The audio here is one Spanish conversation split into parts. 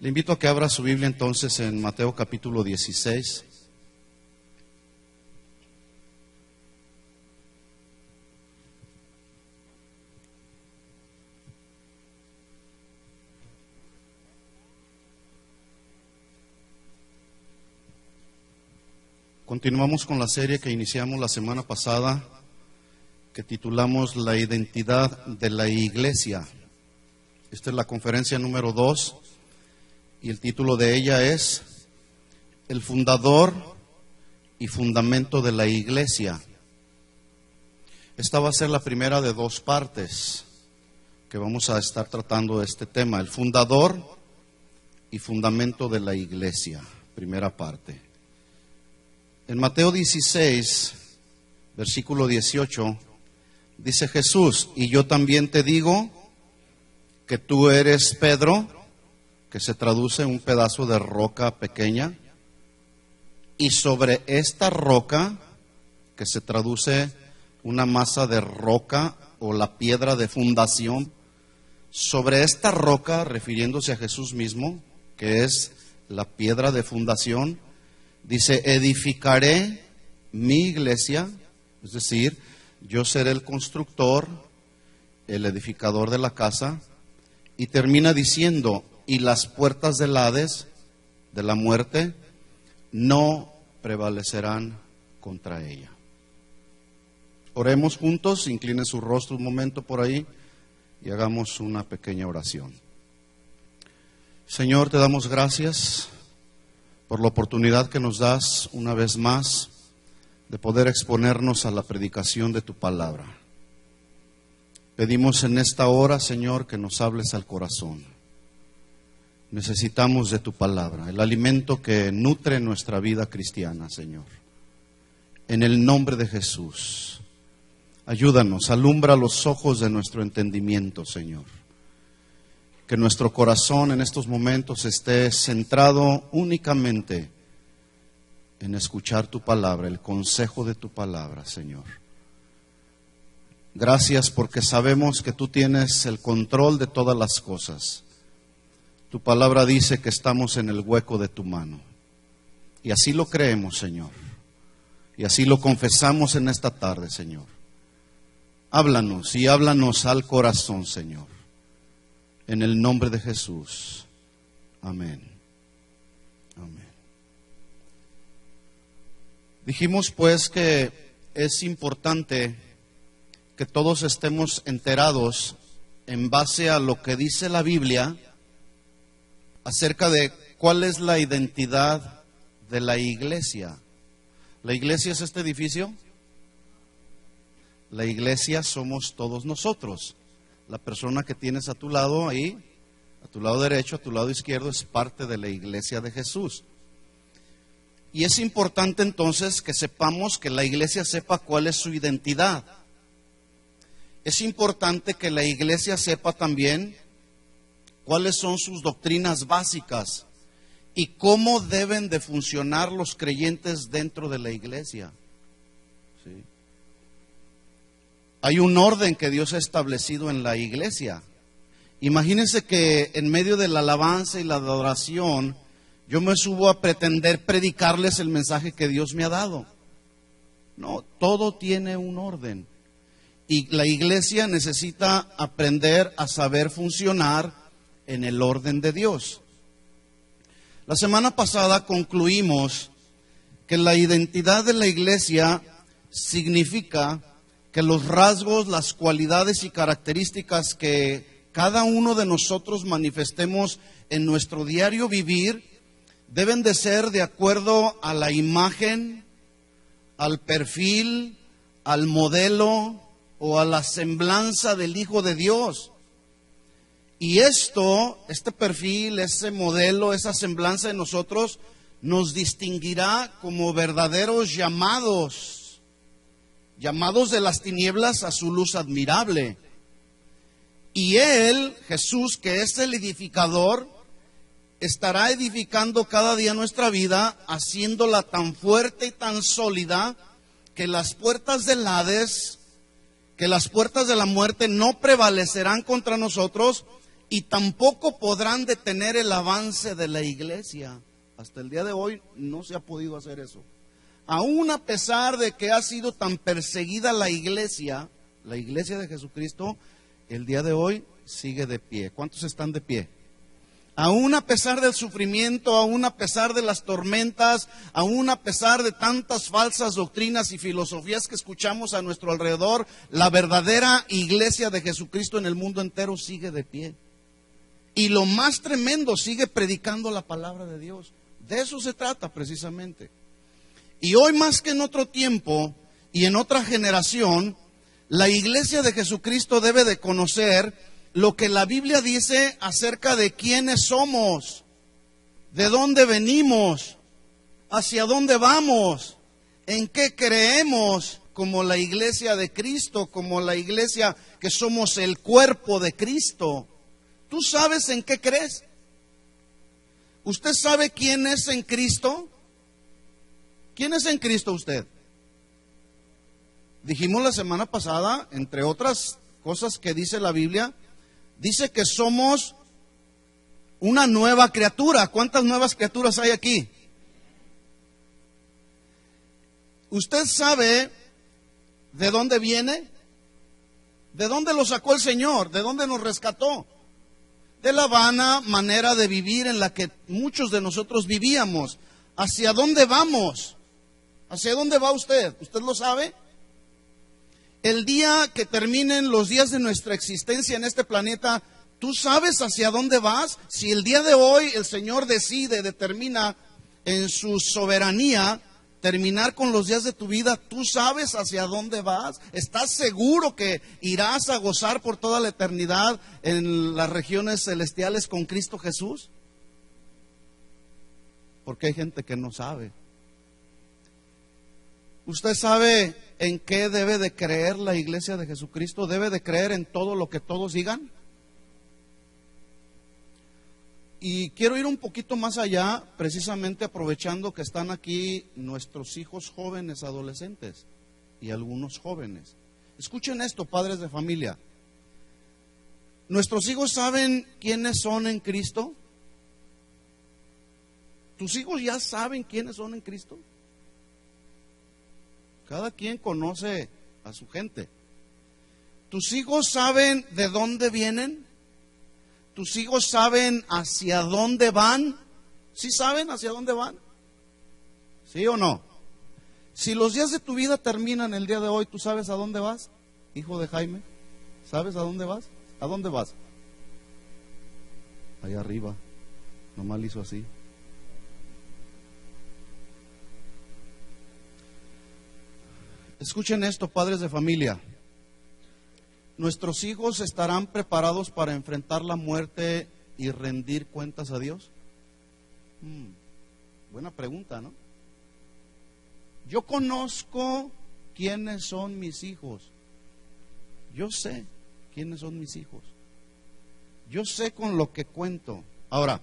Le invito a que abra su Biblia entonces en Mateo capítulo 16. Continuamos con la serie que iniciamos la semana pasada, que titulamos La identidad de la iglesia. Esta es la conferencia número 2 y el título de ella es El fundador y fundamento de la iglesia. Esta va a ser la primera de 2 partes que vamos a estar tratando de este tema, el fundador y fundamento de la iglesia, primera parte. En Mateo 16, versículo 18, dice Jesús: y yo también te digo que tú eres Pedro, que se traduce un pedazo de roca pequeña, y sobre esta roca, que se traduce una masa de roca o la piedra de fundación, sobre esta roca, refiriéndose a Jesús mismo, que es la piedra de fundación, dice: edificaré mi iglesia, es decir, yo seré el constructor, el edificador de la casa, y termina diciendo: y las puertas del Hades, de la muerte, no prevalecerán contra ella. Oremos juntos, incline su rostro un momento por ahí y hagamos una pequeña oración. Señor, te damos gracias por la oportunidad que nos das una vez más de poder exponernos a la predicación de tu palabra. Pedimos en esta hora, Señor, que nos hables al corazón. Necesitamos de tu palabra, el alimento que nutre nuestra vida cristiana, Señor. En el nombre de Jesús, ayúdanos, alumbra los ojos de nuestro entendimiento, Señor. Que nuestro corazón en estos momentos esté centrado únicamente en escuchar tu palabra, el consejo de tu palabra, Señor. Gracias porque sabemos que tú tienes el control de todas las cosas. Tu palabra dice que estamos en el hueco de tu mano. Y así lo creemos, Señor. Y así lo confesamos en esta tarde, Señor. Háblanos y háblanos al corazón, Señor. En el nombre de Jesús. Amén. Amén. Dijimos pues que es importante que todos estemos enterados en base a lo que dice la Biblia acerca de cuál es la identidad de la iglesia. ¿La iglesia es este edificio? La iglesia somos todos nosotros. La persona que tienes a tu lado ahí, a tu lado derecho, a tu lado izquierdo, es parte de la iglesia de Jesús. Y es importante entonces que sepamos, que la iglesia sepa cuál es su identidad. Es importante que la iglesia sepa también cuáles son sus doctrinas básicas y cómo deben de funcionar los creyentes dentro de la iglesia. ¿Sí? Hay un orden que Dios ha establecido en la iglesia. Imagínense que en medio de la alabanza y la adoración, yo me subo a pretender predicarles el mensaje que Dios me ha dado. No, todo tiene un orden. Y la iglesia necesita aprender a saber funcionar en el orden de Dios. La semana pasada concluimos que la identidad de la iglesia significa que los rasgos, las cualidades y características que cada uno de nosotros manifestemos en nuestro diario vivir deben de ser de acuerdo a la imagen, al perfil, al modelo o a la semblanza del Hijo de Dios. Y este perfil, ese modelo, esa semblanza de nosotros nos distinguirá como verdaderos llamados de las tinieblas a su luz admirable. Y Él, Jesús, que es el edificador, estará edificando cada día nuestra vida, haciéndola tan fuerte y tan sólida que las puertas del Hades, que las puertas de la muerte no prevalecerán contra nosotros, y tampoco podrán detener el avance de la iglesia. Hasta el día de hoy no se ha podido hacer eso. Aún a pesar de que ha sido tan perseguida la iglesia de Jesucristo, el día de hoy sigue de pie. ¿Cuántos están de pie? Aún a pesar del sufrimiento, aún a pesar de las tormentas, aún a pesar de tantas falsas doctrinas y filosofías que escuchamos a nuestro alrededor, la verdadera iglesia de Jesucristo en el mundo entero sigue de pie. Y lo más tremendo, sigue predicando la palabra de Dios. De eso se trata precisamente. Y hoy más que en otro tiempo y en otra generación, la iglesia de Jesucristo debe de conocer lo que la Biblia dice acerca de quiénes somos, de dónde venimos, hacia dónde vamos, en qué creemos como la iglesia de Cristo, como la iglesia que somos el cuerpo de Cristo. ¿Tú sabes en qué crees? ¿Usted sabe quién es en Cristo? ¿Quién es en Cristo usted? Dijimos la semana pasada, entre otras cosas que dice la Biblia, dice que somos una nueva criatura. ¿Cuántas nuevas criaturas hay aquí? ¿Usted sabe de dónde viene? ¿De dónde lo sacó el Señor? ¿De dónde nos rescató? De la vana manera de vivir en la que muchos de nosotros vivíamos. ¿Hacia dónde vamos? ¿Hacia dónde va usted? ¿Usted lo sabe? El día que terminen los días de nuestra existencia en este planeta, ¿tú sabes hacia dónde vas? Si el día de hoy el Señor determina en su soberanía terminar con los días de tu vida, ¿tú sabes hacia dónde vas? ¿Estás seguro que irás a gozar por toda la eternidad en las regiones celestiales con Cristo Jesús? Porque hay gente que no sabe. ¿Usted sabe en qué debe de creer la iglesia de Jesucristo? ¿Debe de creer en todo lo que todos digan? Y quiero ir un poquito más allá, precisamente aprovechando que están aquí nuestros hijos jóvenes, adolescentes y algunos jóvenes. Escuchen esto, padres de familia. ¿Nuestros hijos saben quiénes son en Cristo? ¿Tus hijos ya saben quiénes son en Cristo? Cada quien conoce a su gente. ¿Tus hijos saben de dónde vienen? ¿Tus hijos saben hacia dónde van? ¿Sí saben hacia dónde van? ¿Sí o no? Si los días de tu vida terminan el día de hoy, ¿tú sabes a dónde vas? Hijo de Jaime, ¿sabes a dónde vas? ¿A dónde vas? Allá arriba, nomás le hizo así. Escuchen esto, padres de familia. ¿Nuestros hijos estarán preparados para enfrentar la muerte y rendir cuentas a Dios? Buena pregunta, ¿no? Yo conozco quiénes son mis hijos. Yo sé quiénes son mis hijos. Yo sé con lo que cuento. Ahora,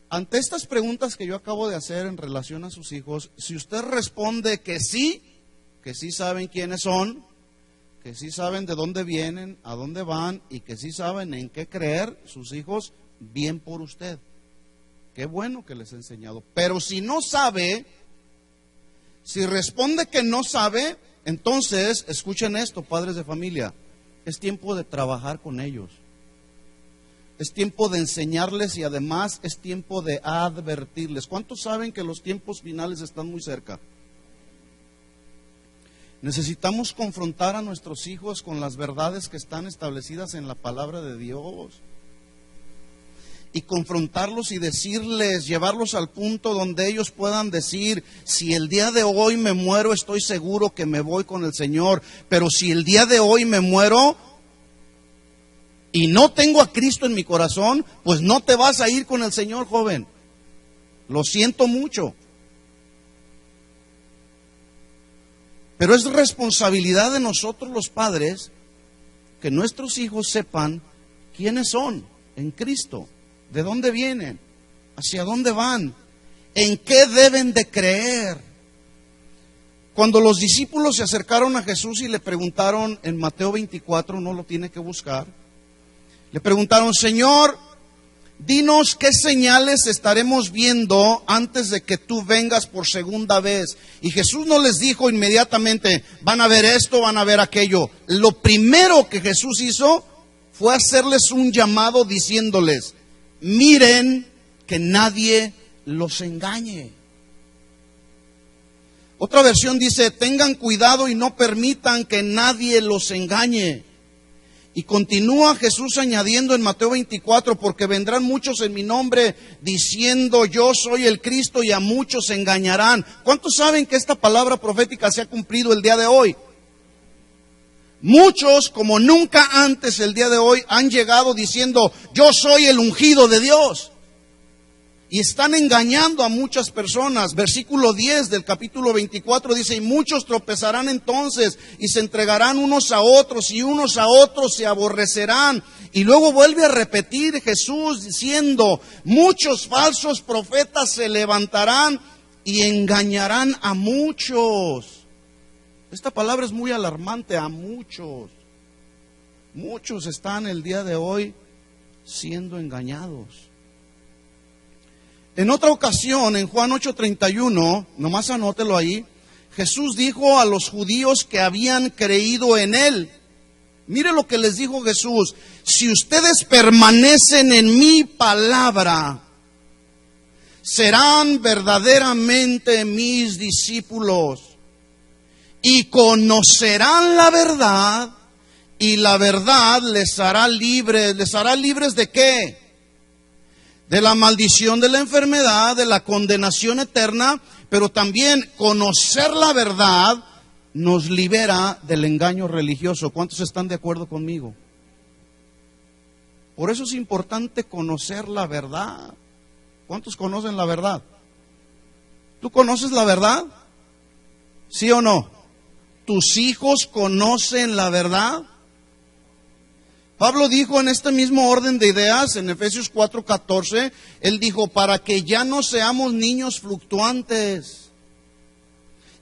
ante estas preguntas que yo acabo de hacer en relación a sus hijos, si usted responde que sí saben quiénes son, que sí saben de dónde vienen, a dónde van y que sí saben en qué creer, sus hijos, bien por usted. Qué bueno que les he enseñado. Pero si no sabe, si responde que no sabe, entonces, escuchen esto, padres de familia, es tiempo de trabajar con ellos. Es tiempo de enseñarles y además es tiempo de advertirles. ¿Cuántos saben que los tiempos finales están muy cerca? Necesitamos confrontar a nuestros hijos con las verdades que están establecidas en la palabra de Dios. Y confrontarlos y decirles, llevarlos al punto donde ellos puedan decir, si el día de hoy me muero, estoy seguro que me voy con el Señor. Pero si el día de hoy me muero y no tengo a Cristo en mi corazón, pues no te vas a ir con el Señor, joven. Lo siento mucho. Pero es responsabilidad de nosotros los padres que nuestros hijos sepan quiénes son en Cristo, de dónde vienen, hacia dónde van, en qué deben de creer. Cuando los discípulos se acercaron a Jesús y le preguntaron en Mateo 24, no lo tiene que buscar, Le preguntaron: Señor, dinos qué señales estaremos viendo antes de que tú vengas por segunda vez. Y Jesús no les dijo inmediatamente: van a ver esto, van a ver aquello. Lo primero que Jesús hizo fue hacerles un llamado diciéndoles: miren que nadie los engañe. Otra versión dice: tengan cuidado y no permitan que nadie los engañe. Y continúa Jesús añadiendo en Mateo 24: porque vendrán muchos en mi nombre diciendo yo soy el Cristo, y a muchos engañarán. ¿Cuántos saben que esta palabra profética se ha cumplido el día de hoy? Muchos, como nunca antes el día de hoy, han llegado diciendo yo soy el ungido de Dios. Y están engañando a muchas personas. Versículo 10 del capítulo 24 dice: y muchos tropezarán entonces y se entregarán unos a otros, y unos a otros se aborrecerán. Y luego vuelve a repetir Jesús diciendo: muchos falsos profetas se levantarán y engañarán a muchos. Esta palabra es muy alarmante: a muchos. Muchos están el día de hoy siendo engañados. En otra ocasión, en Juan 8:31, nomás anótelo ahí, Jesús dijo a los judíos que habían creído en Él. Mire lo que les dijo Jesús: si ustedes permanecen en mi palabra, serán verdaderamente mis discípulos y conocerán la verdad, y la verdad les hará libres. ¿Les hará libres de qué? De la maldición de la enfermedad, de la condenación eterna, pero también conocer la verdad nos libera del engaño religioso. ¿Cuántos están de acuerdo conmigo? Por eso es importante conocer la verdad. ¿Cuántos conocen la verdad? ¿Tú conoces la verdad? ¿Sí o no? ¿Tus hijos conocen la verdad? Pablo dijo en este mismo orden de ideas, en Efesios 4:14, él dijo: para que ya no seamos niños fluctuantes,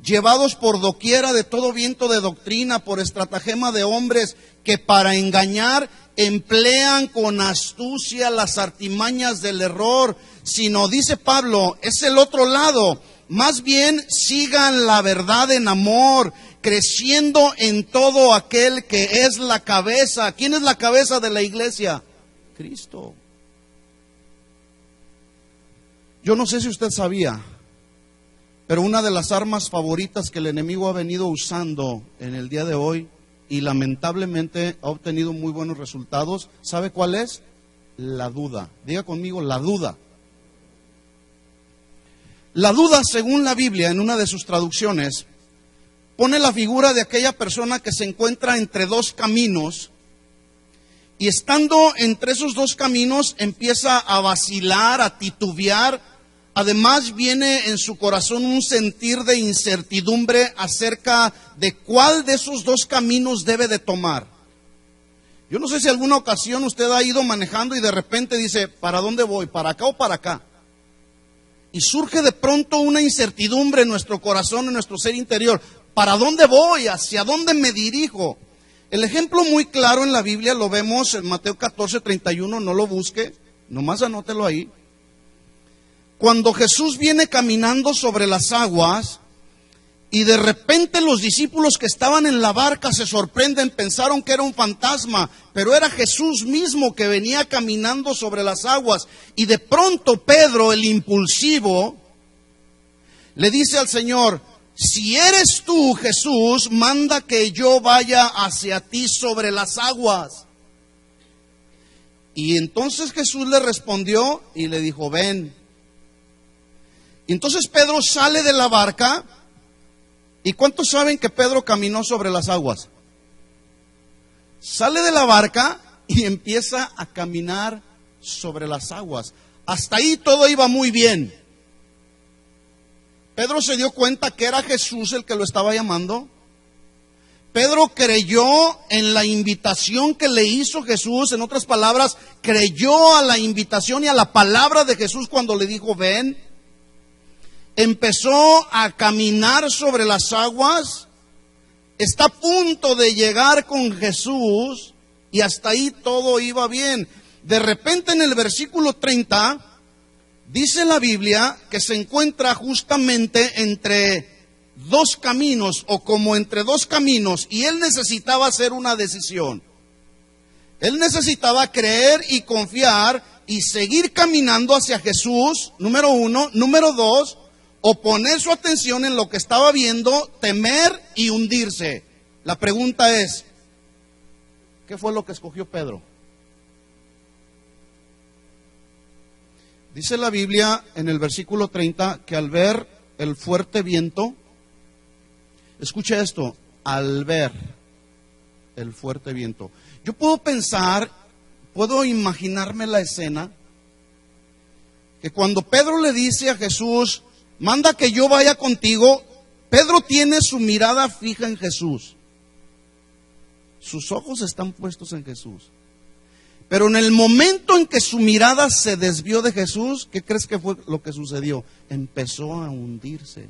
llevados por doquiera de todo viento de doctrina, por estratagema de hombres que para engañar emplean con astucia las artimañas del error. Sino, dice Pablo, es el otro lado: más bien sigan la verdad en amor, creciendo en todo aquel que es la cabeza. ¿Quién es la cabeza de la iglesia? Cristo. Yo no sé si usted sabía, pero una de las armas favoritas que el enemigo ha venido usando en el día de hoy, y lamentablemente ha obtenido muy buenos resultados, ¿sabe cuál es? La duda. Diga conmigo: la duda. La duda, según la Biblia, en una de sus traducciones, pone la figura de aquella persona que se encuentra entre dos caminos, y estando entre esos dos caminos empieza a vacilar, a titubear. Además viene en su corazón un sentir de incertidumbre acerca de cuál de esos dos caminos debe de tomar. Yo no sé si alguna ocasión usted ha ido manejando y de repente dice: ¿para dónde voy? ¿Para acá o para acá? Y surge de pronto una incertidumbre en nuestro corazón, en nuestro ser interior. ¿Para dónde voy? ¿Hacia dónde me dirijo? El ejemplo muy claro en la Biblia lo vemos en Mateo 14:31, no lo busque, nomás anótelo ahí. Cuando Jesús viene caminando sobre las aguas, y de repente los discípulos que estaban en la barca se sorprenden, pensaron que era un fantasma, pero era Jesús mismo que venía caminando sobre las aguas. Y de pronto Pedro, el impulsivo, le dice al Señor: si eres tú, Jesús, manda que yo vaya hacia ti sobre las aguas. Y entonces Jesús le respondió y le dijo: ven. Y entonces Pedro sale de la barca. ¿Y cuántos saben que Pedro caminó sobre las aguas? Sale de la barca y empieza a caminar sobre las aguas. Hasta ahí todo iba muy bien. Pedro se dio cuenta que era Jesús el que lo estaba llamando. Pedro creyó en la invitación que le hizo Jesús. En otras palabras, creyó a la invitación y a la palabra de Jesús cuando le dijo: ven. Empezó a caminar sobre las aguas. Está a punto de llegar con Jesús. Y hasta ahí todo iba bien. De repente en el versículo 30, dice la Biblia que se encuentra justamente entre dos caminos, o como entre dos caminos, y él necesitaba hacer una decisión. Él necesitaba creer y confiar y seguir caminando hacia Jesús, número uno. Número dos, o poner su atención en lo que estaba viendo, temer y hundirse. La pregunta es, ¿qué fue lo que escogió Pedro? Dice la Biblia en el versículo 30 que al ver el fuerte viento, escucha esto, al ver el fuerte viento. Yo puedo pensar, puedo imaginarme la escena, que cuando Pedro le dice a Jesús, manda que yo vaya contigo, Pedro tiene su mirada fija en Jesús. Sus ojos están puestos en Jesús. Pero en el momento en que su mirada se desvió de Jesús, ¿qué crees que fue lo que sucedió? Empezó a hundirse.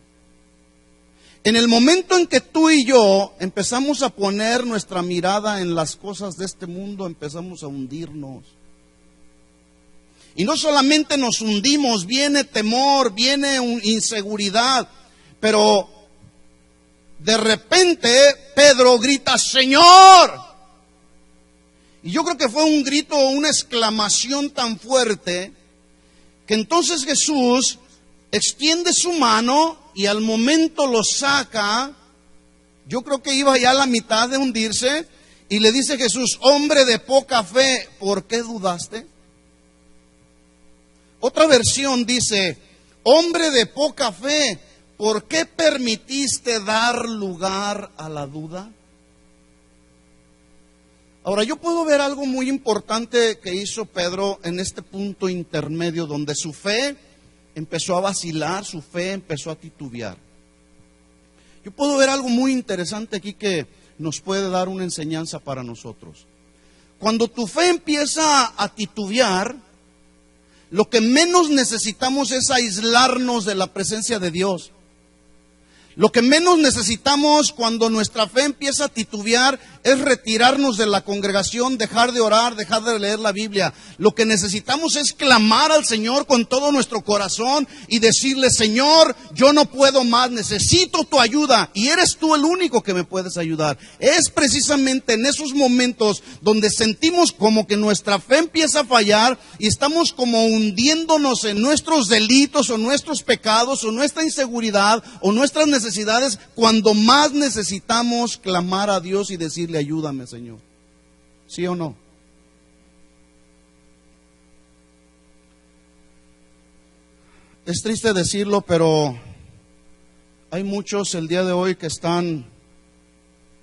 En el momento en que tú y yo empezamos a poner nuestra mirada en las cosas de este mundo, empezamos a hundirnos. Y no solamente nos hundimos, viene temor, viene inseguridad, pero de repente Pedro grita, Señor. Y yo creo que fue un grito, una exclamación tan fuerte, que entonces Jesús extiende su mano y al momento lo saca. Yo creo que iba ya a la mitad de hundirse, y le dice Jesús, hombre de poca fe, ¿por qué dudaste? Otra versión dice, hombre de poca fe, ¿por qué permitiste dar lugar a la duda? Ahora, yo puedo ver algo muy importante que hizo Pedro en este punto intermedio, donde su fe empezó a vacilar, su fe empezó a titubear. Yo puedo ver algo muy interesante aquí que nos puede dar una enseñanza para nosotros. Cuando tu fe empieza a titubear, lo que menos necesitamos es aislarnos de la presencia de Dios. Lo que menos necesitamos cuando nuestra fe empieza a titubear es retirarnos de la congregación, dejar de orar, dejar de leer la Biblia. Lo que necesitamos es clamar al Señor con todo nuestro corazón y decirle, Señor, yo no puedo más, necesito tu ayuda y eres tú el único que me puedes ayudar. Es precisamente en esos momentos donde sentimos como que nuestra fe empieza a fallar y estamos como hundiéndonos en nuestros delitos o nuestros pecados o nuestra inseguridad o nuestras necesidades, cuando más necesitamos clamar a Dios y decirle, ayúdame, Señor. ¿Sí o no? Es triste decirlo, pero hay muchos el día de hoy que están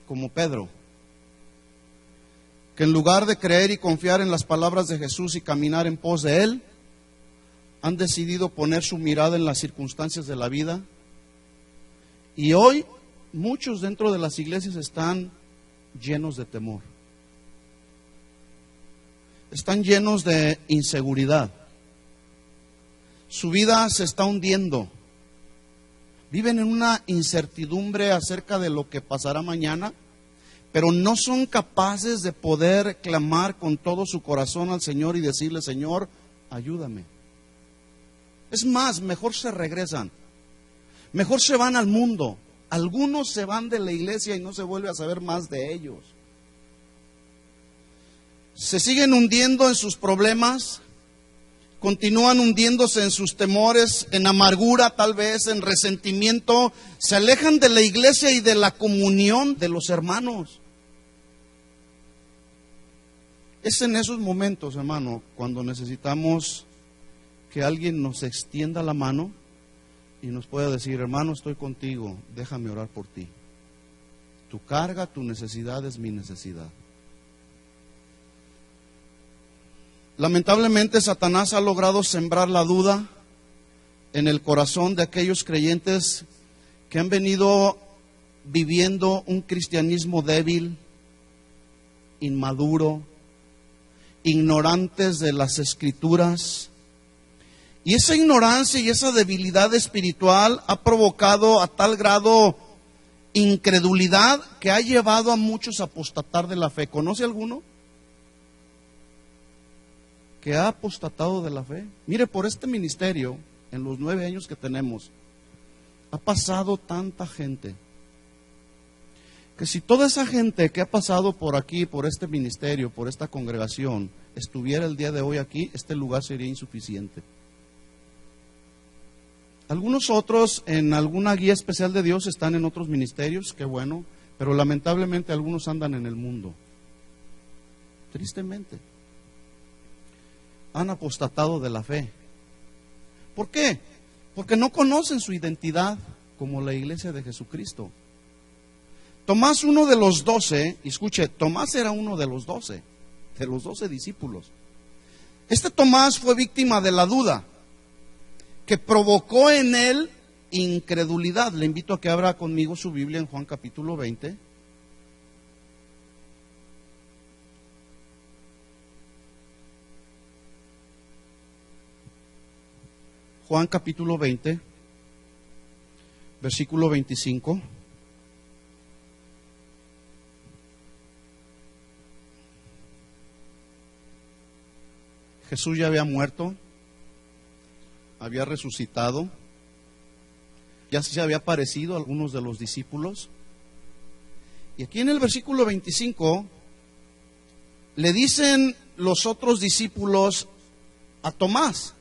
como Pedro, que en lugar de creer y confiar en las palabras de Jesús y caminar en pos de Él, han decidido poner su mirada en las circunstancias de la vida. Y hoy muchos dentro de las iglesias están llenos de temor. Están llenos de inseguridad. Su vida se está hundiendo. Viven en una incertidumbre acerca de lo que pasará mañana, pero no son capaces de poder clamar con todo su corazón al Señor y decirle, Señor, ayúdame. Es más, mejor se regresan. Mejor se van al mundo. Algunos se van de la iglesia y no se vuelve a saber más de ellos. Se siguen hundiendo en sus problemas, continúan hundiéndose en sus temores, en amargura tal vez, en resentimiento. Se alejan de la iglesia y de la comunión de los hermanos. Es en esos momentos, hermano, cuando necesitamos que alguien nos extienda la mano y nos pueda decir, hermano, estoy contigo, déjame orar por ti. Tu carga, tu necesidad es mi necesidad. Lamentablemente, Satanás ha logrado sembrar la duda en el corazón de aquellos creyentes que han venido viviendo un cristianismo débil, inmaduro, ignorantes de las Escrituras. Y esa ignorancia y esa debilidad espiritual ha provocado a tal grado incredulidad que ha llevado a muchos a apostatar de la fe. ¿Conoce alguno? que ha apostatado de la fe. Mire, por este ministerio, en los 9 años que tenemos, ha pasado tanta gente, que si toda esa gente que ha pasado por aquí, por este ministerio, por esta congregación, estuviera el día de hoy aquí, este lugar sería insuficiente. Algunos otros en alguna guía especial de Dios están en otros ministerios, qué bueno, pero lamentablemente algunos andan en el mundo. Tristemente. Han apostatado de la fe. ¿Por qué? Porque no conocen su identidad como la iglesia de Jesucristo. Tomás, uno de los 12, escuche, Tomás era uno de los 12 discípulos. Este Tomás fue víctima de la duda, que provocó en él incredulidad. Le invito a que abra conmigo su Biblia en Juan capítulo 20. Juan capítulo 20, versículo 25. Jesús ya había muerto, había resucitado, ya se había aparecido a algunos de los discípulos. Y aquí en el versículo 25 le dicen los otros discípulos a Tomás: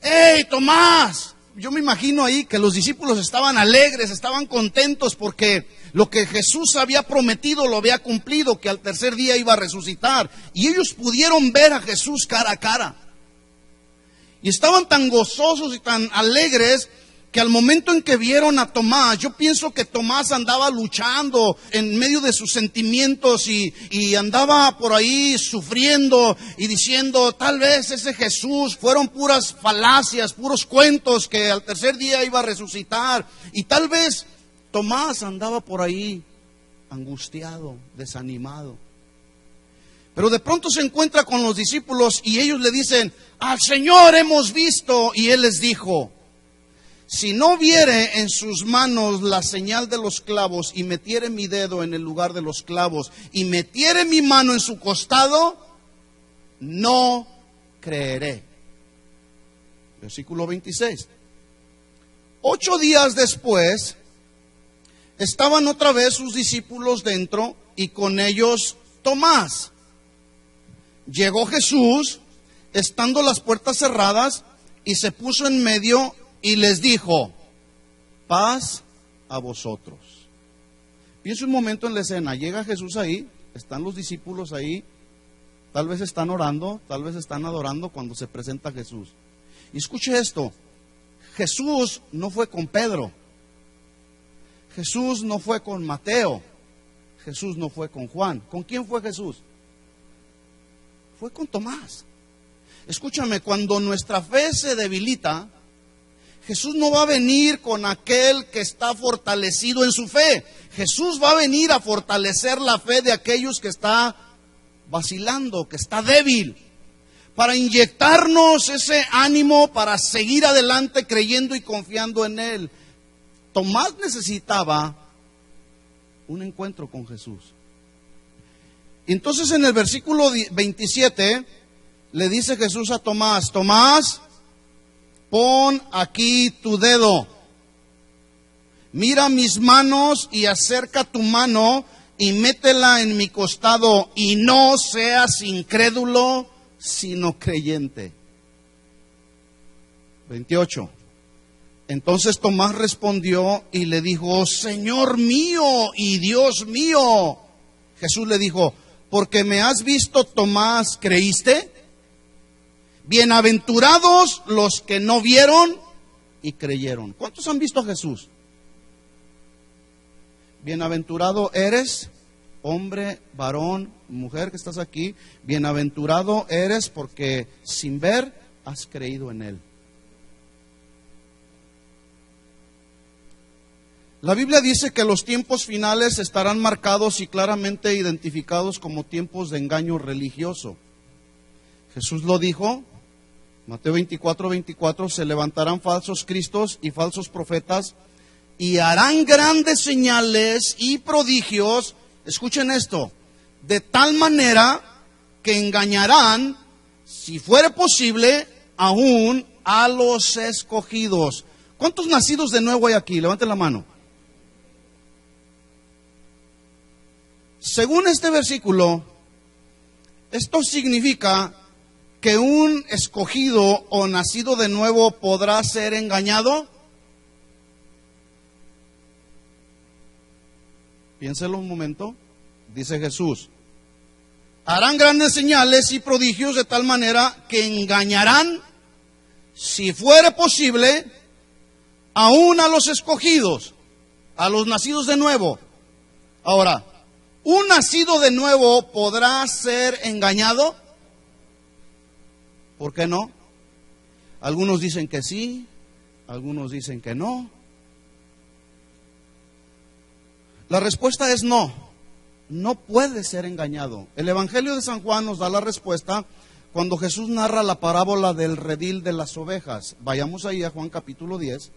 ¡Hey, Tomás! Yo me imagino ahí que los discípulos estaban alegres, estaban contentos porque lo que Jesús había prometido lo había cumplido, que al tercer día iba a resucitar. Y ellos pudieron ver a Jesús cara a cara. Y estaban tan gozosos y tan alegres que al momento en que vieron a Tomás, yo pienso que Tomás andaba luchando en medio de sus sentimientos y andaba por ahí sufriendo y diciendo: tal vez ese Jesús fueron puras falacias, puros cuentos, que al tercer día iba a resucitar. Y tal vez Tomás andaba por ahí angustiado, desanimado. Pero de pronto se encuentra con los discípulos y ellos le dicen: al Señor hemos visto. Y Él les dijo: si no viere en sus manos la señal de los clavos, y metiere mi dedo en el lugar de los clavos, y metiere mi mano en su costado, no creeré. Versículo 26. 8 días después, estaban otra vez sus discípulos dentro, y con ellos Tomás. Llegó Jesús, estando las puertas cerradas, y se puso en medio y les dijo: paz a vosotros. Piensa un momento en la escena. Llega Jesús ahí, están los discípulos ahí, tal vez están orando, tal vez están adorando cuando se presenta Jesús. Y escuche esto: Jesús no fue con Pedro, Jesús no fue con Mateo, Jesús no fue con Juan. ¿Con quién fue Jesús? Fue con Tomás. Escúchame, cuando nuestra fe se debilita, Jesús no va a venir con aquel que está fortalecido en su fe. Jesús va a venir a fortalecer la fe de aquellos que está vacilando, que está débil, para inyectarnos ese ánimo para seguir adelante creyendo y confiando en Él. Tomás necesitaba un encuentro con Jesús. Y entonces en el versículo 27 le dice Jesús a Tomás: Tomás, pon aquí tu dedo, mira mis manos y acerca tu mano y métela en mi costado, y no seas incrédulo, sino creyente. 28. Entonces Tomás respondió y le dijo: Señor mío y Dios mío. Jesús le dijo: porque me has visto, Tomás, ¿creíste? Bienaventurados los que no vieron y creyeron. ¿Cuántos han visto a Jesús? Bienaventurado eres, hombre, varón, mujer que estás aquí. Bienaventurado eres porque sin ver has creído en Él. La Biblia dice que los tiempos finales estarán marcados y claramente identificados como tiempos de engaño religioso. Jesús lo dijo, Mateo 24:24, se levantarán falsos cristos y falsos profetas y harán grandes señales y prodigios, escuchen esto, de tal manera que engañarán si fuere posible, aún a los escogidos. ¿Cuántos nacidos de nuevo hay aquí? Levanten la mano. Según este versículo, esto significa que un escogido o nacido de nuevo podrá ser engañado. Piénselo un momento. Dice Jesús: harán grandes señales y prodigios de tal manera que engañarán, si fuere posible, aún a los escogidos, a los nacidos de nuevo. Ahora, ¿un nacido de nuevo podrá ser engañado? ¿Por qué no? Algunos dicen que sí, algunos dicen que no. La respuesta es no. No puede ser engañado. El Evangelio de San Juan nos da la respuesta cuando Jesús narra la parábola del redil de las ovejas. Vayamos ahí a Juan capítulo 10.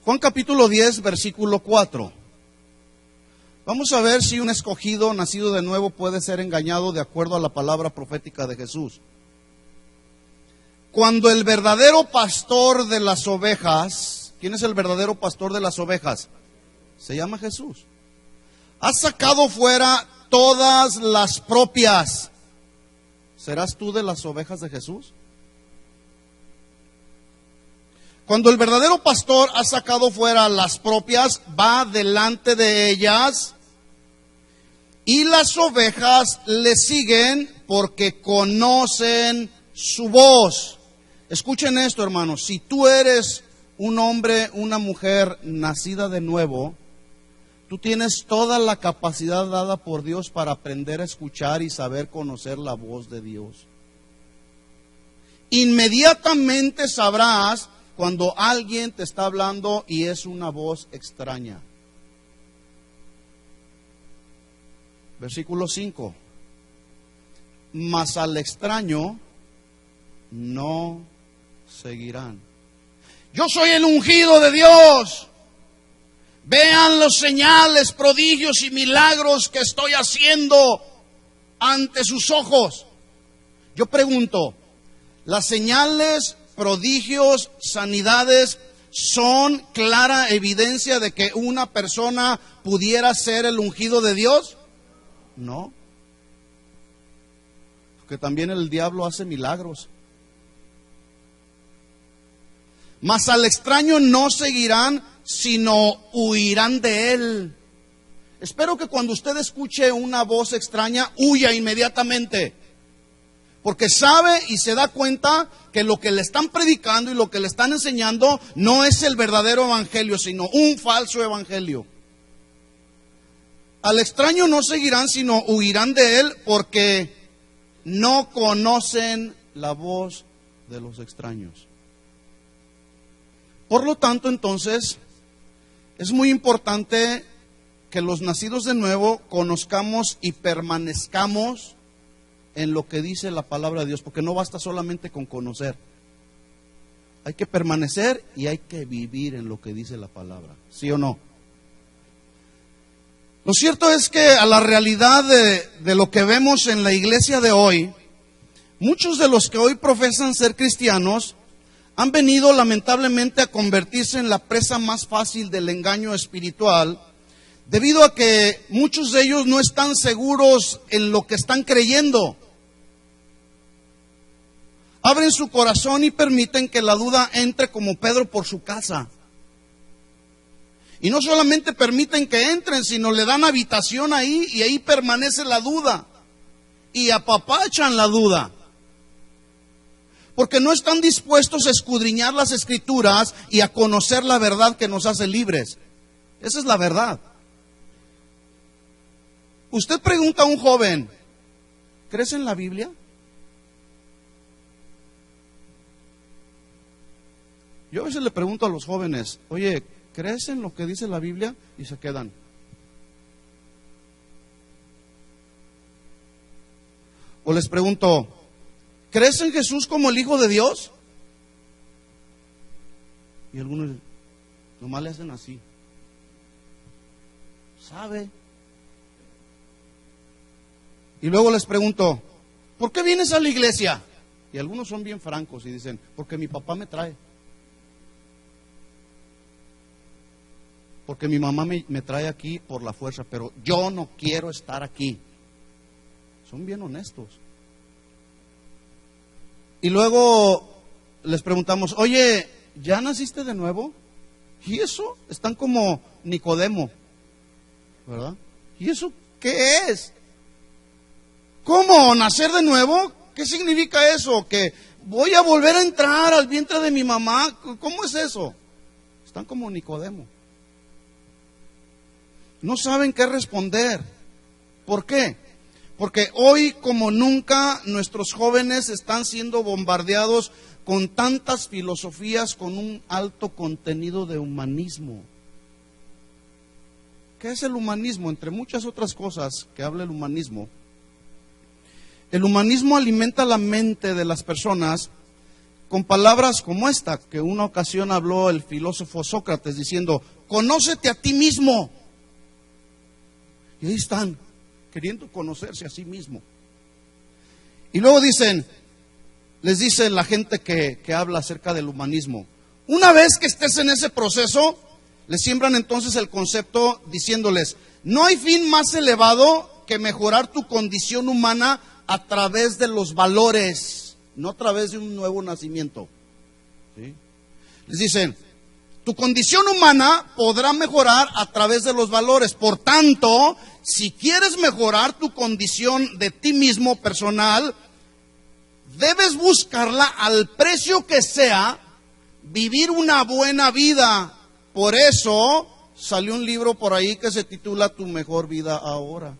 Juan capítulo 10, versículo 4. Vamos a ver si un escogido nacido de nuevo puede ser engañado de acuerdo a la palabra profética de Jesús. Cuando el verdadero pastor de las ovejas, ¿quién es el verdadero pastor de las ovejas? Se llama Jesús. Ha sacado fuera todas las propias. ¿Serás tú de las ovejas de Jesús? Cuando el verdadero pastor ha sacado fuera las propias, va delante de ellas y las ovejas le siguen porque conocen su voz. Escuchen esto, hermanos. Si tú eres un hombre, una mujer nacida de nuevo, tú tienes toda la capacidad dada por Dios para aprender a escuchar y saber conocer la voz de Dios. Inmediatamente sabrás cuando alguien te está hablando y es una voz extraña. Versículo 5. Mas al extraño no seguirán. Yo soy el ungido de Dios. Vean los señales, prodigios y milagros que estoy haciendo ante sus ojos. Yo pregunto, ¿las señales, prodigios, sanidades son clara evidencia de que una persona pudiera ser el ungido de Dios? No. Porque también el diablo hace milagros. Mas al extraño no seguirán, sino huirán de él. Espero que cuando usted escuche una voz extraña, huya inmediatamente. Porque sabe y se da cuenta que lo que le están predicando y lo que le están enseñando no es el verdadero evangelio, sino un falso evangelio. Al extraño no seguirán, sino huirán de él, porque no conocen la voz de los extraños. Por lo tanto, entonces, es muy importante que los nacidos de nuevo conozcamos y permanezcamos en lo que dice la palabra de Dios, porque no basta solamente con conocer. Hay que permanecer y hay que vivir en lo que dice la palabra, ¿sí o no? Lo cierto es que a la realidad de lo que vemos en la iglesia de hoy, muchos de los que hoy profesan ser cristianos han venido lamentablemente a convertirse en la presa más fácil del engaño espiritual, debido a que muchos de ellos no están seguros en lo que están creyendo. Abren su corazón y permiten que la duda entre como Pedro por su casa. Y no solamente permiten que entren, sino le dan habitación ahí y ahí permanece la duda. Y apapachan la duda. Porque no están dispuestos a escudriñar las Escrituras y a conocer la verdad que nos hace libres. Esa es la verdad. Usted pregunta a un joven, ¿crees en la Biblia? Yo a veces le pregunto a los jóvenes, oye, ¿crees en lo que dice la Biblia? Y se quedan. O les pregunto, ¿crees en Jesús como el Hijo de Dios? Y algunos nomás le hacen así. ¿Sabe? Y luego les pregunto, ¿por qué vienes a la iglesia? Y algunos son bien francos y dicen, porque mi papá me trae. Porque mi mamá me trae aquí por la fuerza, pero yo no quiero estar aquí. Son bien honestos. Y luego les preguntamos, oye, ¿ya naciste de nuevo? ¿Y eso? Están como Nicodemo, ¿verdad? ¿Y eso qué es? ¿Cómo? ¿Nacer de nuevo? ¿Qué significa eso? ¿Que voy a volver a entrar al vientre de mi mamá? ¿Cómo es eso? Están como Nicodemo. No saben qué responder. ¿Por qué? Porque hoy como nunca nuestros jóvenes están siendo bombardeados con tantas filosofías con un alto contenido de humanismo. ¿Qué es el humanismo? Entre muchas otras cosas que habla el humanismo alimenta la mente de las personas con palabras como esta, que una ocasión habló el filósofo Sócrates diciendo, conócete a ti mismo. Y ahí están, queriendo conocerse a sí mismo. Y luego les dicen la gente que habla acerca del humanismo, una vez que estés en ese proceso, les siembran entonces el concepto diciéndoles, no hay fin más elevado que mejorar tu condición humana a través de los valores, no a través de un nuevo nacimiento. ¿Sí? Les dicen, tu condición humana podrá mejorar a través de los valores. Por tanto, si quieres mejorar tu condición de ti mismo personal, debes buscarla al precio que sea, vivir una buena vida. Por eso salió un libro por ahí que se titula Tu mejor vida ahora.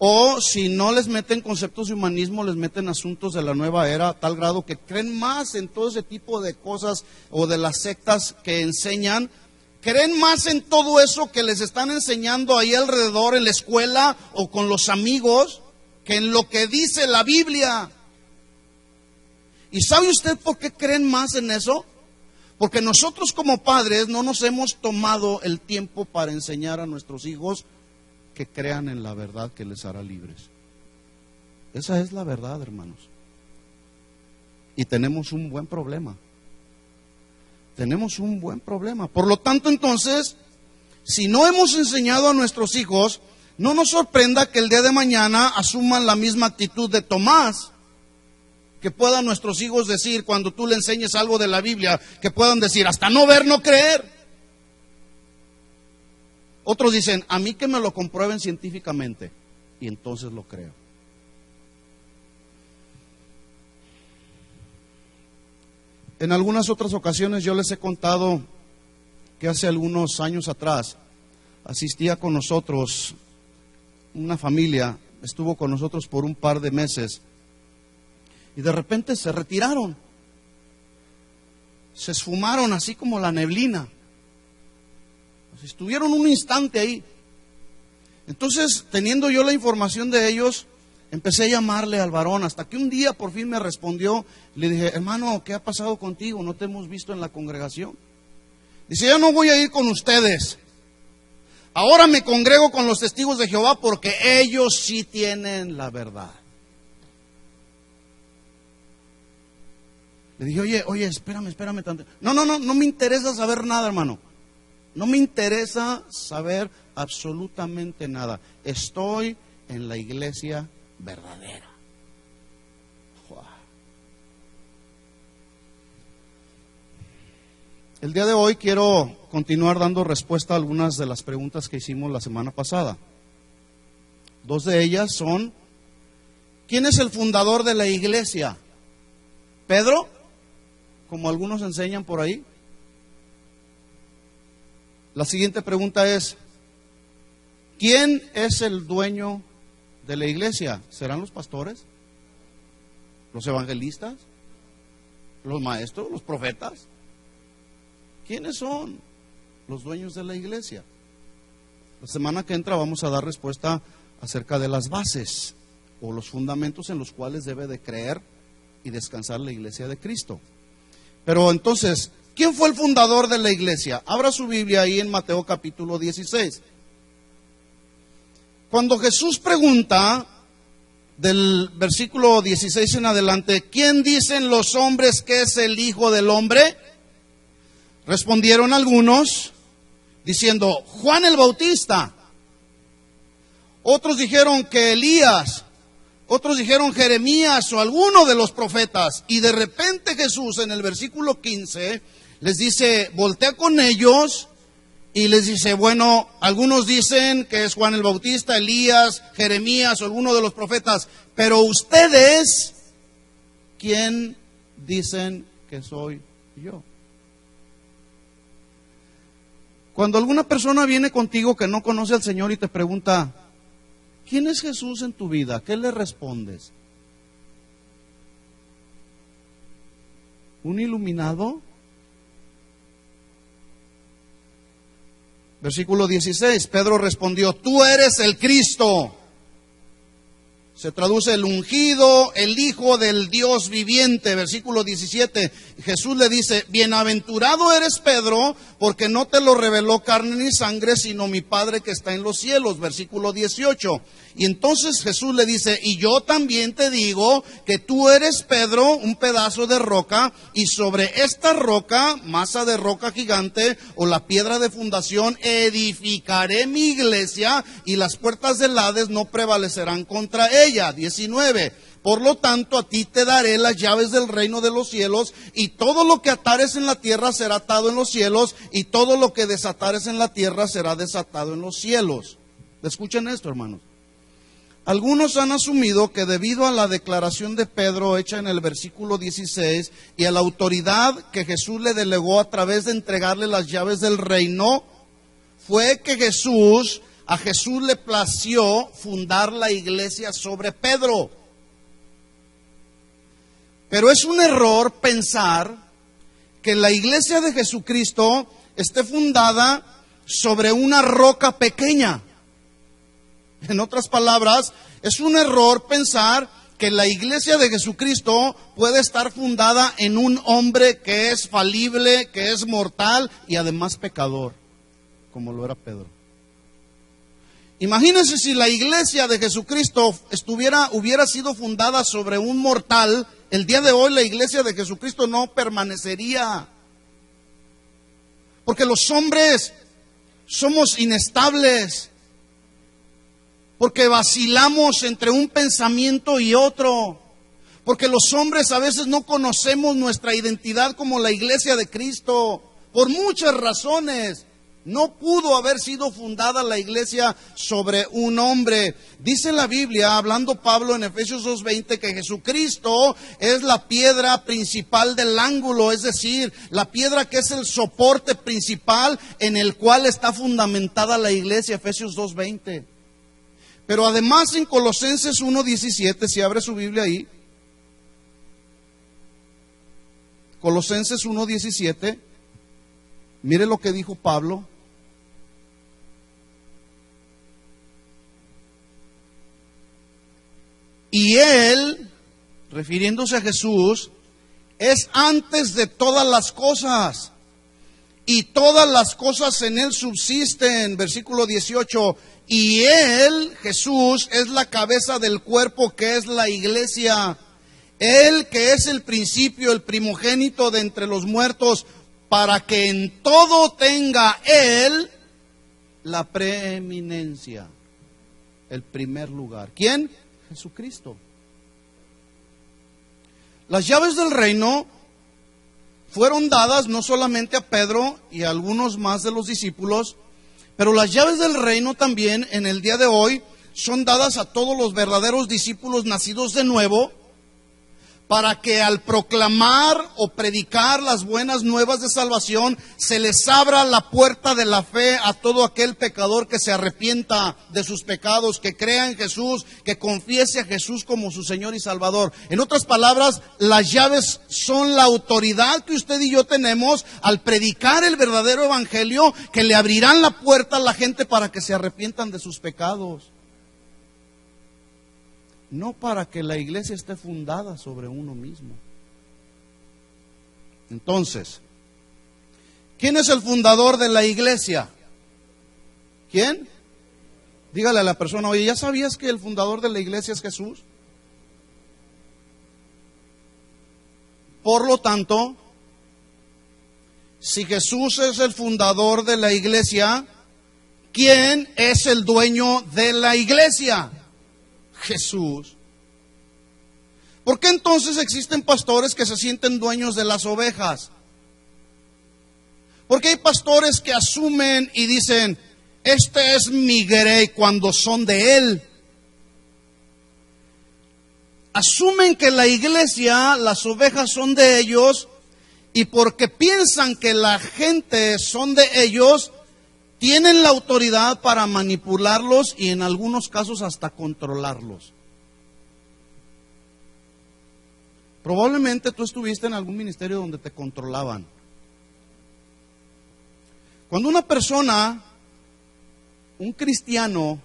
O si no les meten conceptos de humanismo, les meten asuntos de la nueva era, a tal grado que creen más en todo ese tipo de cosas o de las sectas que enseñan, creen más en todo eso que les están enseñando ahí alrededor en la escuela o con los amigos, que en lo que dice la Biblia. ¿Y sabe usted por qué creen más en eso? Porque nosotros como padres no nos hemos tomado el tiempo para enseñar a nuestros hijos que crean en la verdad que les hará libres. Esa es la verdad, hermanos. Y tenemos un buen problema. Tenemos un buen problema. Por lo tanto, entonces, si no hemos enseñado a nuestros hijos, no nos sorprenda que el día de mañana asuman la misma actitud de Tomás. Que puedan nuestros hijos decir, cuando tú le enseñes algo de la Biblia, que puedan decir, hasta no ver, no creer. Otros dicen, a mí que me lo comprueben científicamente, y entonces lo creo. En algunas otras ocasiones yo les he contado que hace algunos años atrás asistía con nosotros una familia, estuvo con nosotros por un par de meses, y de repente se retiraron, se esfumaron así como la neblina. Estuvieron un instante ahí. Entonces, teniendo yo la información de ellos, empecé a llamarle al varón, hasta que un día por fin me respondió. Le dije, hermano, ¿qué ha pasado contigo? No te hemos visto en la congregación. Dice, ya no voy a ir con ustedes. Ahora me congrego con los testigos de Jehová porque ellos sí tienen la verdad. Le dije, oye, espérame tanto. No me interesa saber nada, hermano. No me interesa saber absolutamente nada. Estoy en la iglesia verdadera. Wow. El día de hoy quiero continuar dando respuesta a algunas de las preguntas que hicimos la semana pasada. Dos de ellas son, ¿quién es el fundador de la iglesia? ¿Pedro? Como algunos enseñan por ahí. La siguiente pregunta es, ¿quién es el dueño de la iglesia? ¿Serán los pastores? ¿Los evangelistas? ¿Los maestros? ¿Los profetas? ¿Quiénes son los dueños de la iglesia? La semana que entra vamos a dar respuesta acerca de las bases o los fundamentos en los cuales debe de creer y descansar la iglesia de Cristo. Pero entonces, ¿quién fue el fundador de la iglesia? Abra su Biblia ahí en Mateo capítulo 16. Cuando Jesús pregunta, del versículo 16 en adelante, ¿quién dicen los hombres que es el Hijo del Hombre? Respondieron algunos, diciendo, Juan el Bautista. Otros dijeron que Elías. Otros dijeron Jeremías o alguno de los profetas. Y de repente Jesús en el versículo 15 les dice, voltea con ellos y les dice, bueno, algunos dicen que es Juan el Bautista, Elías, Jeremías o alguno de los profetas, pero ustedes, ¿quién dicen que soy yo? Cuando alguna persona viene contigo que no conoce al Señor y te pregunta, ¿quién es Jesús en tu vida? ¿Qué le respondes? ¿Un iluminado? Versículo 16, Pedro respondió, tú eres el Cristo. Se traduce el ungido, el Hijo del Dios viviente. Versículo 17, Jesús le dice, bienaventurado eres Pedro, porque no te lo reveló carne ni sangre, sino mi Padre que está en los cielos. Versículo 18, y entonces Jesús le dice, y yo también te digo que tú eres Pedro, un pedazo de roca, y sobre esta roca, masa de roca gigante, o la piedra de fundación, edificaré mi iglesia, y las puertas del Hades no prevalecerán contra ella. 19, por lo tanto a ti te daré las llaves del reino de los cielos, y todo lo que atares en la tierra será atado en los cielos, y todo lo que desatares en la tierra será desatado en los cielos. Escuchen esto, hermanos. Algunos han asumido que debido a la declaración de Pedro hecha en el versículo 16 y a la autoridad que Jesús le delegó a través de entregarle las llaves del reino, fue que a Jesús le plació fundar la iglesia sobre Pedro. Pero es un error pensar que la iglesia de Jesucristo esté fundada sobre una roca pequeña. En otras palabras, es un error pensar que la iglesia de Jesucristo puede estar fundada en un hombre que es falible, que es mortal y además pecador, como lo era Pedro. Imagínense si la iglesia de Jesucristo hubiera sido fundada sobre un mortal, el día de hoy la iglesia de Jesucristo no permanecería. Porque los hombres somos inestables. Porque vacilamos entre un pensamiento y otro. Porque los hombres a veces no conocemos nuestra identidad como la iglesia de Cristo. Por muchas razones. No pudo haber sido fundada la iglesia sobre un hombre. Dice la Biblia, hablando Pablo en Efesios 2:20, que Jesucristo es la piedra principal del ángulo, es decir, la piedra que es el soporte principal en el cual está fundamentada la iglesia, Efesios 2:20. Pero además en Colosenses 1:17, si abre su Biblia ahí, Colosenses 1:17, mire lo que dijo Pablo. Y Él, refiriéndose a Jesús, es antes de todas las cosas, y todas las cosas en Él subsisten. Versículo 18, y Él, Jesús, es la cabeza del cuerpo que es la iglesia. Él que es el principio, el primogénito de entre los muertos, para que en todo tenga Él la preeminencia, el primer lugar. ¿Quién? Jesucristo. Las llaves del reino fueron dadas no solamente a Pedro y a algunos más de los discípulos, pero las llaves del reino también en el día de hoy son dadas a todos los verdaderos discípulos nacidos de nuevo, para que al proclamar o predicar las buenas nuevas de salvación, se les abra la puerta de la fe a todo aquel pecador que se arrepienta de sus pecados, que crea en Jesús, que confiese a Jesús como su Señor y Salvador. En otras palabras, las llaves son la autoridad que usted y yo tenemos al predicar el verdadero evangelio, que le abrirán la puerta a la gente para que se arrepientan de sus pecados. no para que la iglesia esté fundada sobre uno mismo. Entonces, ¿quién es el fundador de la iglesia? ¿Quién? Dígale a la persona, oye, ¿ya sabías que el fundador de la iglesia es Jesús? Por lo tanto, si Jesús es el fundador de la iglesia, ¿quién es el dueño de la iglesia? Jesús. ¿Por qué entonces existen pastores que se sienten dueños de las ovejas? Porque hay pastores que asumen y dicen, este es mi grey, cuando son de él. Asumen que la iglesia, las ovejas son de ellos, y porque piensan que la gente son de ellos, tienen la autoridad para manipularlos y en algunos casos hasta controlarlos. Probablemente tú estuviste en algún ministerio donde te controlaban. Cuando una persona, un cristiano,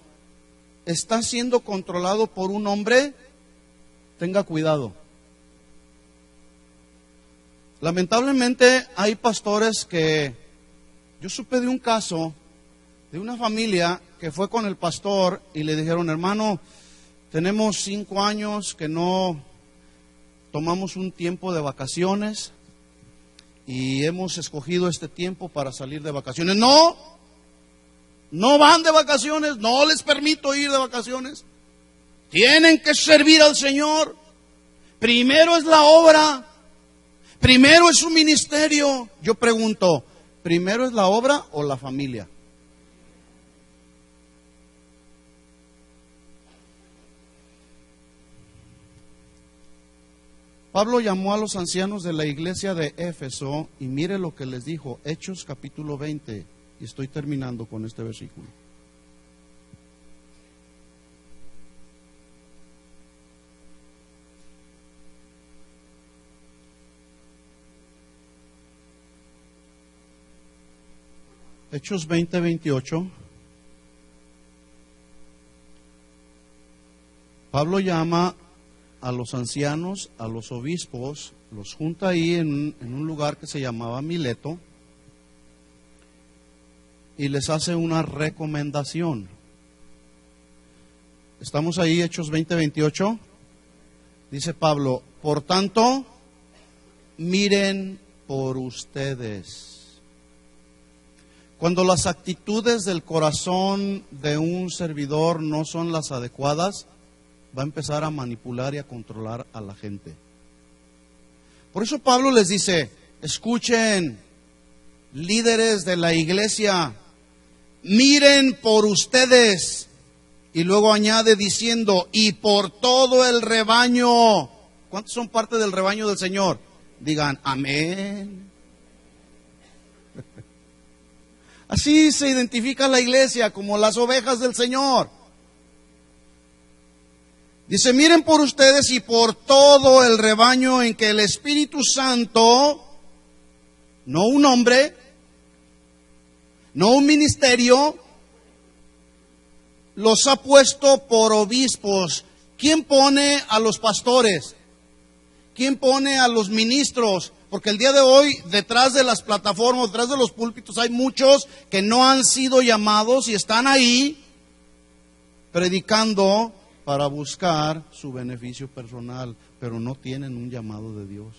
está siendo controlado por un hombre, tenga cuidado. Lamentablemente hay pastores que, yo supe de un caso de una familia que fue con el pastor y le dijeron, hermano, tenemos 5 años que no tomamos un tiempo de vacaciones y hemos escogido este tiempo para salir de vacaciones. No van de vacaciones, no les permito ir de vacaciones. Tienen que servir al Señor. Primero es la obra, primero es su ministerio. Yo pregunto, ¿primero es la obra o la familia? Pablo llamó a los ancianos de la iglesia de Éfeso y mire lo que les dijo, Hechos capítulo 20, y estoy terminando con este versículo. Hechos 20, 28. Pablo llama a los ancianos, a los obispos, los junta ahí en un lugar que se llamaba Mileto y les hace una recomendación. Estamos ahí, Hechos 20, 28. Dice Pablo, por tanto, miren por ustedes. Cuando las actitudes del corazón de un servidor no son las adecuadas, va a empezar a manipular y a controlar a la gente. Por eso Pablo les dice, escuchen, líderes de la iglesia, miren por ustedes. Y luego añade diciendo, y por todo el rebaño. ¿Cuántos son parte del rebaño del Señor? Digan, amén. Así se identifica la iglesia, como las ovejas del Señor. Dice, miren por ustedes y por todo el rebaño en que el Espíritu Santo, no un hombre, no un ministerio, los ha puesto por obispos. ¿Quién pone a los pastores? ¿Quién pone a los ministros? Porque el día de hoy, detrás de las plataformas, detrás de los púlpitos, hay muchos que no han sido llamados y están ahí predicando para buscar su beneficio personal, pero no tienen un llamado de Dios.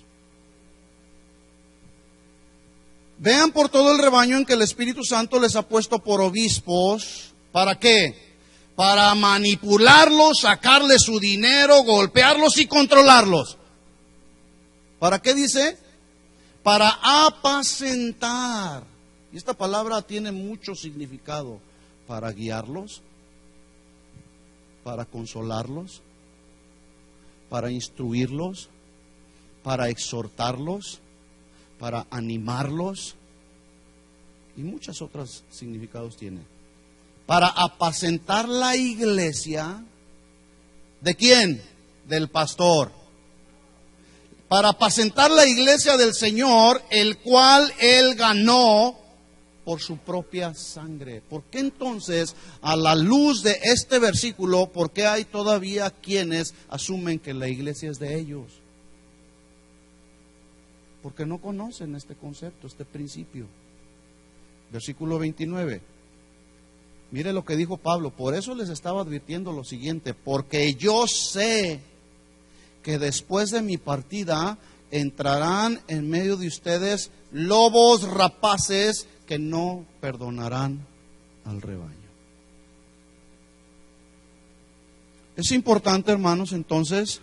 Vean por todo el rebaño en que el Espíritu Santo les ha puesto por obispos. ¿Para qué? Para manipularlos, sacarles su dinero, golpearlos y controlarlos. ¿Para qué dice? Para apacentar. Y esta palabra tiene mucho significado. Para guiarlos, para consolarlos, para instruirlos, para exhortarlos, para animarlos, y muchos otros significados tiene. Para apacentar la iglesia, ¿de quién? Del pastor. Para apacentar la iglesia del Señor, el cual Él ganó por su propia sangre. ¿Por qué entonces, a la luz de este versículo, por qué hay todavía quienes asumen que la iglesia es de ellos? Porque no conocen este concepto, este principio. Versículo 29. Mire lo que dijo Pablo. Por eso les estaba advirtiendo lo siguiente: porque yo sé que después de mi partida entrarán en medio de ustedes lobos rapaces que no perdonarán al rebaño. Es importante, hermanos, entonces,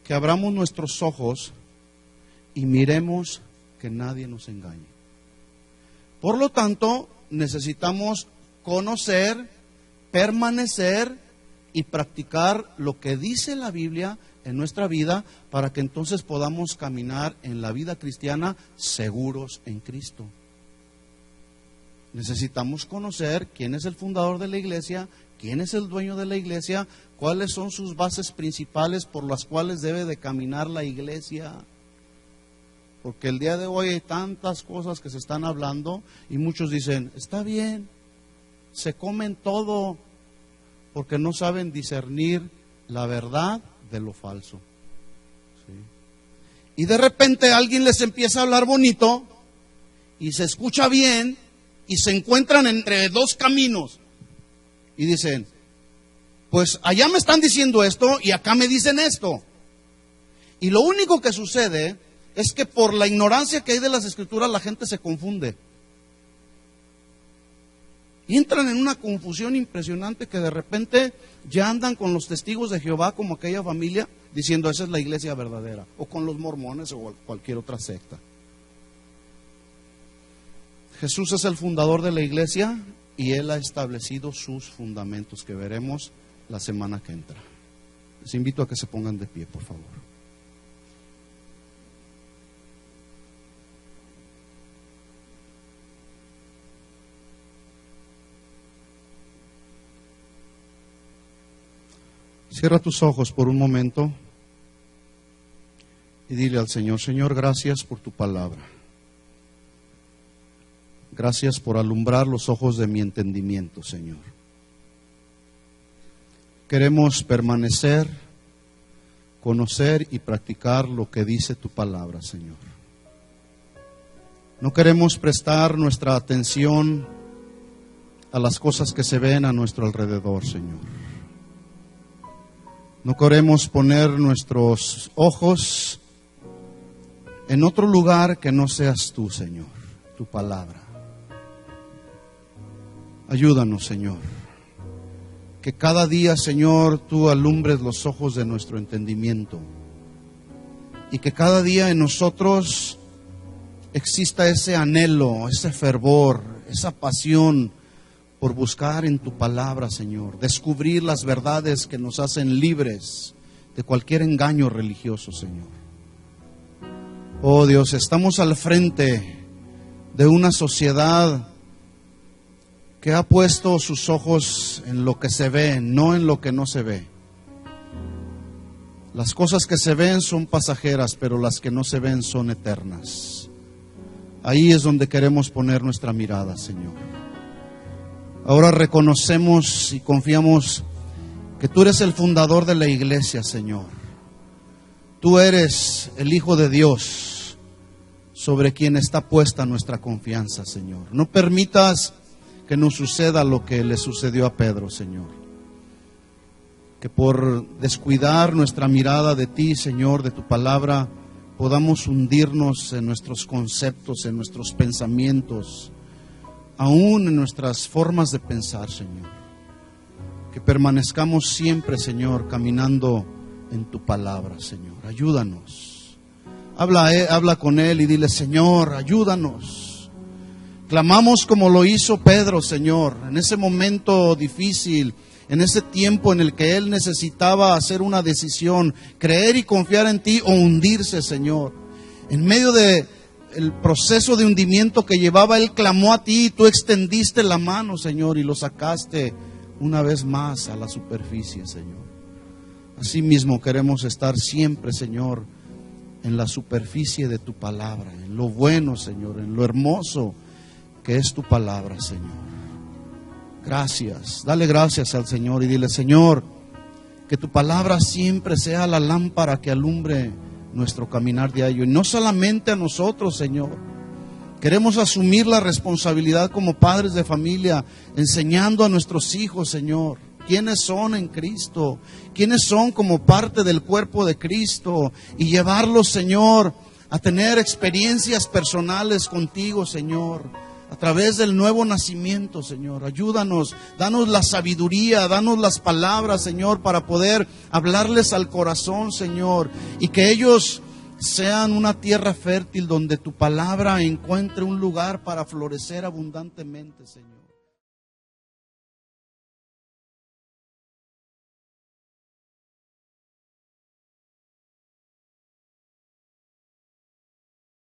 que abramos nuestros ojos y miremos que nadie nos engañe. Por lo tanto, necesitamos conocer, permanecer y practicar lo que dice la Biblia en nuestra vida, para que entonces podamos caminar en la vida cristiana seguros en Cristo. Necesitamos conocer quién es el fundador de la iglesia, quién es el dueño de la iglesia, cuáles son sus bases principales por las cuales debe de caminar la iglesia. Porque el día de hoy hay tantas cosas que se están hablando y muchos dicen, está bien, se comen todo, porque no saben discernir la verdad de lo falso. ¿Sí? Y de repente alguien les empieza a hablar bonito y se escucha bien y se encuentran entre dos caminos y dicen, pues allá me están diciendo esto y acá me dicen esto. Y lo único que sucede es que por la ignorancia que hay de las Escrituras la gente se confunde. Y entran en una confusión impresionante que de repente ya andan con los testigos de Jehová como aquella familia diciendo esa es la iglesia verdadera, o con los mormones o cualquier otra secta. Jesús es el fundador de la iglesia y Él ha establecido sus fundamentos que veremos la semana que entra. Les invito a que se pongan de pie, por favor. Cierra tus ojos por un momento y dile al Señor, Señor, gracias por tu palabra. Gracias por alumbrar los ojos de mi entendimiento, Señor. Queremos permanecer, conocer y practicar lo que dice tu palabra, Señor. No queremos prestar nuestra atención a las cosas que se ven a nuestro alrededor, Señor. No queremos poner nuestros ojos en otro lugar que no seas tú, Señor, tu palabra. Ayúdanos, Señor, que cada día, Señor, tú alumbres los ojos de nuestro entendimiento y que cada día en nosotros exista ese anhelo, ese fervor, esa pasión por buscar en tu palabra, Señor, descubrir las verdades que nos hacen libres de cualquier engaño religioso, Señor. Oh Dios, estamos al frente de una sociedad que ha puesto sus ojos en lo que se ve, no en lo que no se ve. Las cosas que se ven son pasajeras, pero las que no se ven son eternas. Ahí es donde queremos poner nuestra mirada, Señor. Ahora reconocemos y confiamos que tú eres el fundador de la iglesia, Señor. Tú eres el Hijo de Dios sobre quien está puesta nuestra confianza, Señor. No permitas que nos suceda lo que le sucedió a Pedro, Señor. Que por descuidar nuestra mirada de ti, Señor, de tu palabra, podamos hundirnos en nuestros conceptos, en nuestros pensamientos, aún en nuestras formas de pensar, Señor. Que permanezcamos siempre, Señor, caminando en tu palabra, Señor. Ayúdanos. Habla con Él y dile, Señor, ayúdanos. Clamamos como lo hizo Pedro, Señor, en ese momento difícil, en ese tiempo en el que él necesitaba hacer una decisión, creer y confiar en ti o hundirse, Señor. En medio de el proceso de hundimiento que llevaba, él clamó a ti y tú extendiste la mano, Señor, y lo sacaste una vez más a la superficie, Señor. Así mismo queremos estar siempre, Señor, en la superficie de tu palabra, en lo bueno, Señor, en lo hermoso, que es tu palabra, Señor. Gracias, dale gracias al Señor y dile: Señor, que tu palabra siempre sea la lámpara que alumbre nuestro caminar diario. Y no solamente a nosotros, Señor. Queremos asumir la responsabilidad como padres de familia, enseñando a nuestros hijos, Señor, quiénes son en Cristo, quiénes son como parte del cuerpo de Cristo, y llevarlos, Señor, a tener experiencias personales contigo, Señor, a través del nuevo nacimiento, Señor. Ayúdanos, danos la sabiduría, danos las palabras, Señor, para poder hablarles al corazón, Señor, y que ellos sean una tierra fértil donde tu palabra encuentre un lugar para florecer abundantemente, Señor.